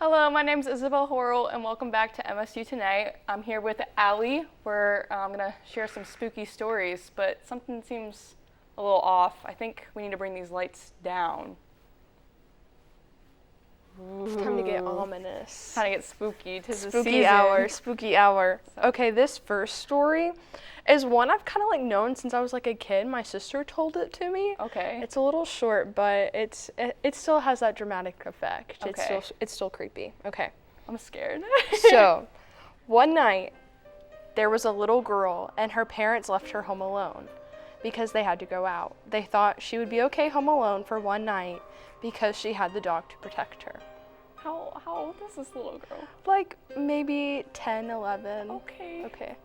Hello, my name is Isabel Horrell, and welcome back to MSU Tonight. I'm here with Allie. We're going to share some spooky stories, but something seems a little off. I think we need to bring these lights down. It's time to get ominous. Time to get spooky. 'Tis the Spooky season. hour, spooky hour. So- Okay, this first story is one I've kind of known since I was a kid. My sister told it to me. Okay. It's a little short, but it still has that dramatic effect. Okay. It's still creepy. Okay. I'm scared. So, one night there was a little girl and her parents left her home alone because they had to go out. They thought she would be okay home alone for one night because she had the dog to protect her. How old is this little girl? Maybe 10, 11. Okay. Okay.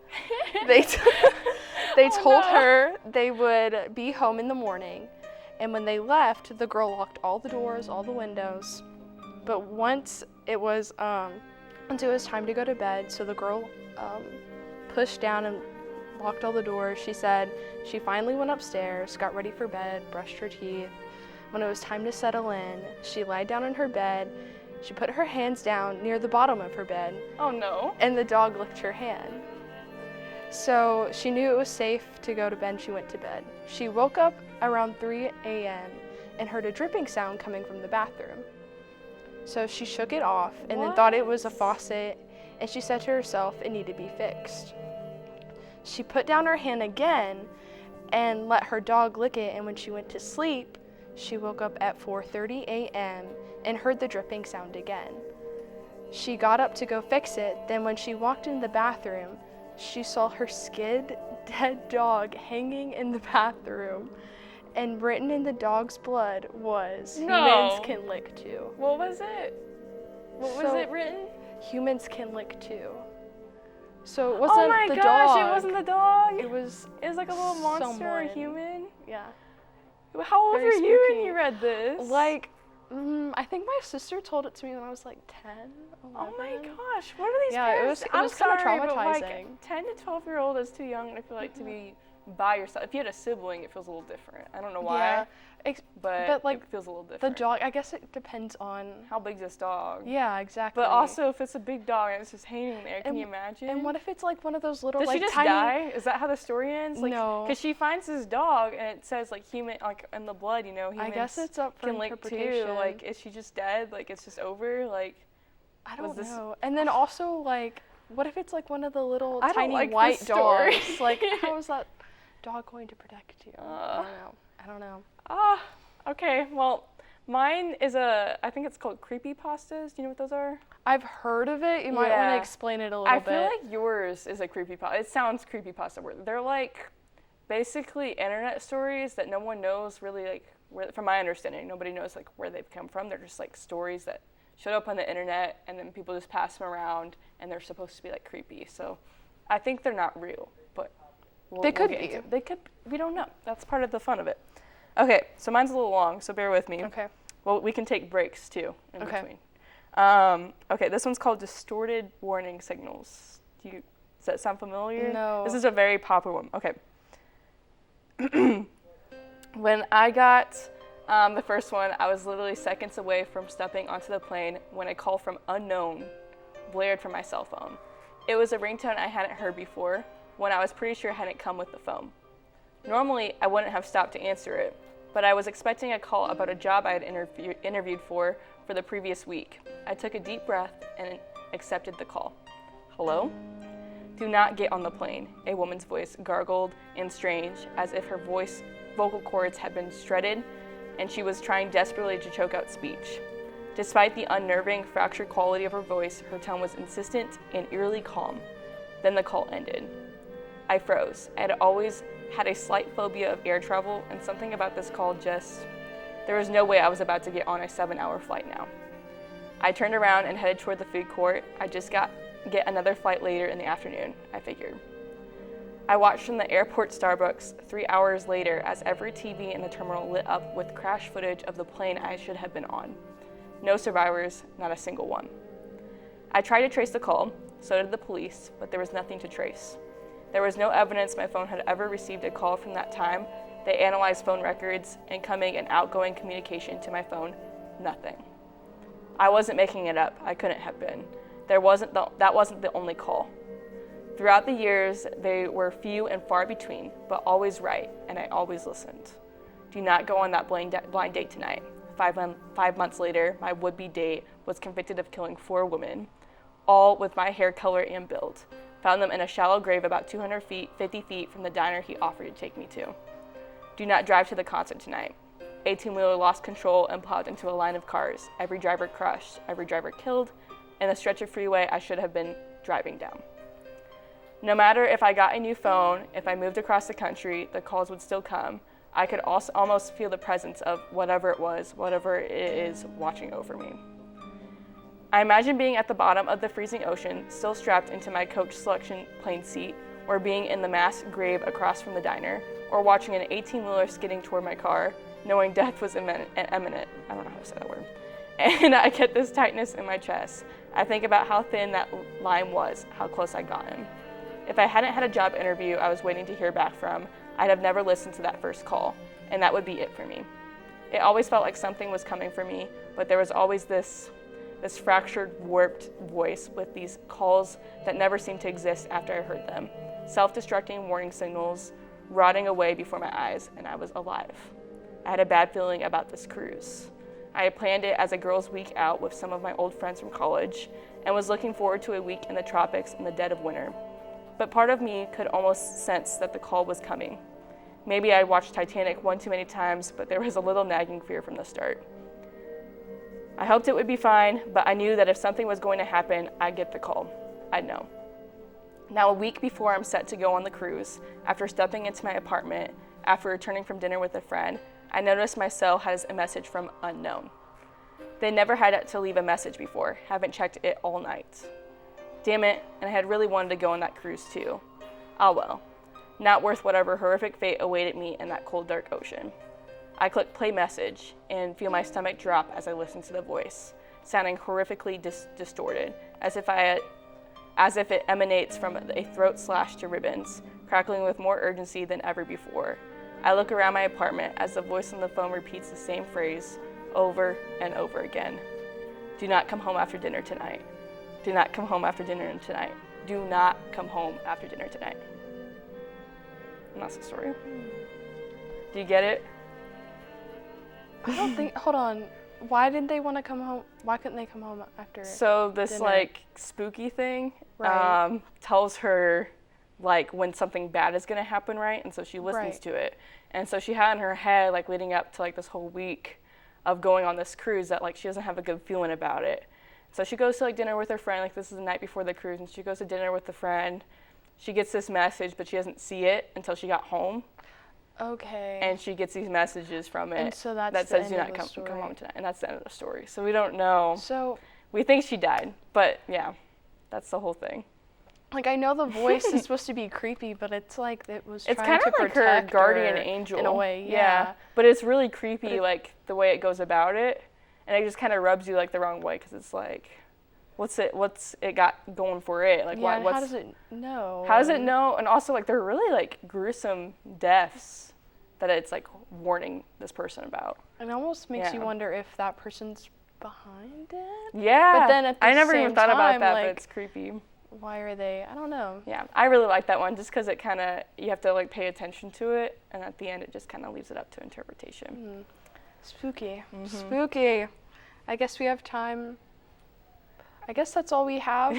They Oh, told no. her they would be home in the morning, and when they left, the girl locked all the doors, all the windows. But once it was time to go to bed, so the girl pushed down and locked all the doors. She said she finally went upstairs, got ready for bed, brushed her teeth. When it was time to settle in, she lied down in her bed. She put her hands down near the bottom of her bed, Oh no. and the dog licked her hand. So she knew it was safe to go to bed, and she went to bed. She woke up around 3 a.m. and heard a dripping sound coming from the bathroom. So she shook it off and then thought it was a faucet, and she said to herself it needed to be fixed. She put down her hand again and let her dog lick it, and when she went to sleep, she woke up at 4:30 a.m. and heard the dripping sound again. She got up to go fix it, then when she walked in the bathroom, she saw her skinned, dead dog hanging in the bathroom, and written in the dog's blood was, No. "Humans can lick too." What was it? What was So- it written? Humans can lick too. So it wasn't Oh my the gosh, dog. it wasn't the dog. It was, It was like a little monster or someone. a human. yeah. How old Very were you when spooky. you read this? I think my sister told it to me when I was 10, 11. Oh my gosh, what are these Yeah, it parents? was I'm kinda sorry, but, traumatizing. 10 to 12-year-old is too young, I feel like, to be by yourself. If you had a sibling, it feels a little different. I don't know why, Yeah. but but, it feels a little The different. dog, I guess it depends on. How big's this dog? Yeah, exactly. But also, if it's a big dog and it's just hanging there, can And- you imagine? And what if it's one of those little Does she just tiny. die? Is that how the story ends? No. Because she finds this dog and it says human, in the blood, humans I guess it's up for can lick too. interpretation. Is she just dead? It's just over? I was don't this- know. And then also, what if it's one of the little I don't tiny like this white story. dogs? How is that dog going to protect you? I don't know. Okay, well, mine is I think it's called creepypastas. Do you know what those are? I've heard of it. You might want Yeah. to explain it a little I bit. feel like yours is a creepypasta. It sounds creepypasta word. They're basically internet stories that no one knows really where, from my understanding, nobody knows where they've come from. They're just stories that showed up on the internet and then people just pass them around and they're supposed to be creepy. So I think they're not real, but They could get be. into it. They could. We don't know. That's part of the fun of it. Okay, so mine's a little long, so bear with me. Okay. Well, we can take breaks too in Okay. between. Okay, this one's called Distorted Warning Signals. Does that sound familiar? No. This is a very popular one. Okay. When I got the first one, I was literally seconds away from stepping onto the plane when a call from unknown blared from my cell phone. It was a ringtone I hadn't heard before, one I was pretty sure hadn't come with the phone. Normally, I wouldn't have stopped to answer it, but I was expecting a call about a job I had interviewed for the previous week. I took a deep breath and accepted the call. Hello? Do not get on the plane, a woman's voice gargled and strange, as if her vocal cords had been shredded and she was trying desperately to choke out speech. Despite the unnerving, fractured quality of her voice, her tone was insistent and eerily calm. Then the call ended. I froze. I had always had a slight phobia of air travel, and something about this call there was no way I was about to get on a 7-hour flight now. I turned around and headed toward the food court. I just get another flight later in the afternoon, I figured. I watched from the airport Starbucks 3 hours later as every TV in the terminal lit up with crash footage of the plane I should have been on. No survivors, not a single one. I tried to trace the call, so did the police, but there was nothing to trace. There was no evidence my phone had ever received a call from that time. They analyzed phone records, incoming and outgoing communication to my phone, nothing. I wasn't making it up. I couldn't have been. That wasn't the only call. Throughout the years, they were few and far between, but always right, and I always listened. Do not go on that blind date tonight. 5 months later, my would-be date was convicted of killing 4 women, all with my hair color and build. Found them in a shallow grave about 50 feet from the diner he offered to take me to. Do not drive to the concert tonight. 18-wheeler lost control and plowed into a line of cars. Every driver crushed, every driver killed, and a stretch of freeway I should have been driving down. No matter if I got a new phone, if I moved across the country, the calls would still come. I could also almost feel the presence of whatever it was, whatever it is, watching over me. I imagine being at the bottom of the freezing ocean, still strapped into my coach selection plane seat, or being in the mass grave across from the diner, or watching an 18-wheeler skidding toward my car, knowing death was imminent. I don't know how to say that word. And I get this tightness in my chest. I think about how thin that line was, how close I got him. If I hadn't had a job interview I was waiting to hear back from, I'd have never listened to that first call, and that would be it for me. It always felt like something was coming for me, but there was always this fractured, warped voice with these calls that never seemed to exist after I heard them. Self-destructing warning signals rotting away before my eyes, and I was alive. I had a bad feeling about this cruise. I had planned it as a girls' week out with some of my old friends from college, and was looking forward to a week in the tropics in the dead of winter. But part of me could almost sense that the call was coming. Maybe I'd watched Titanic one too many times, but there was a little nagging fear from the start. I hoped it would be fine, but I knew that if something was going to happen, I'd get the call. I'd know. Now, a week before I'm set to go on the cruise, after stepping into my apartment, after returning from dinner with a friend, I noticed my cell has a message from unknown. They never had to leave a message before, haven't checked it all night. Damn it, and I had really wanted to go on that cruise too. Ah well, not worth whatever horrific fate awaited me in that cold, dark ocean. I click play message and feel my stomach drop as I listen to the voice, sounding horrifically distorted, as if it emanates from a throat slashed to ribbons, crackling with more urgency than ever before. I look around my apartment as the voice on the phone repeats the same phrase over and over again. Do not come home after dinner tonight. Do not come home after dinner tonight. Do not come home after dinner tonight. And that's the story. Do you get it? I don't think, hold on. Why didn't they want to come home? Why couldn't they come home after So this dinner? like spooky thing Right. tells her like when something bad is going to happen, right? And so she listens Right. to it. And so she had in her head, like leading up to like this whole week of going on this cruise, that like she doesn't have a good feeling about it. So she goes to like dinner with her friend, like this is the night before the cruise, and she goes to dinner with the friend. She gets this message, but she doesn't see it until she got home. Okay. And she gets these messages from it And so that's that the says end do of not the come story. home tonight. And that's the end of the story. So we don't know. So, We think she died, but yeah, that's the whole thing. like, I know the voice is supposed to be creepy, but it's like it was It's trying kind to of like her protect guardian her angel. in a way. Yeah. But it's really creepy, But like the way it goes about it. And it just kind of rubs you like the wrong way because it's like, what's it got going for it? Like, Yeah, and what's how does it know? How does it know? And also, like, they're really, like, gruesome deaths that it's, like, warning this person about. It almost makes you Yeah. wonder if that person's behind it. Yeah. But then at the I never even same thought about time, that, like, but it's creepy. Why are they? I don't know. Yeah. I really like that one just because it kind of, you have to, like, pay attention to it. And at the end, it just kind of leaves it up to interpretation. Spooky. Mhm. Spooky. I guess we have time. I guess that's all we have.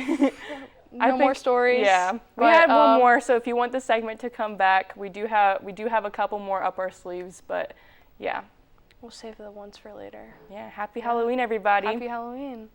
No more stories. Yeah. We but, had one more, so if you want the segment to come back, we do have a couple more up our sleeves, but yeah. We'll save the ones for later. Yeah. Happy Halloween, everybody. Happy Halloween.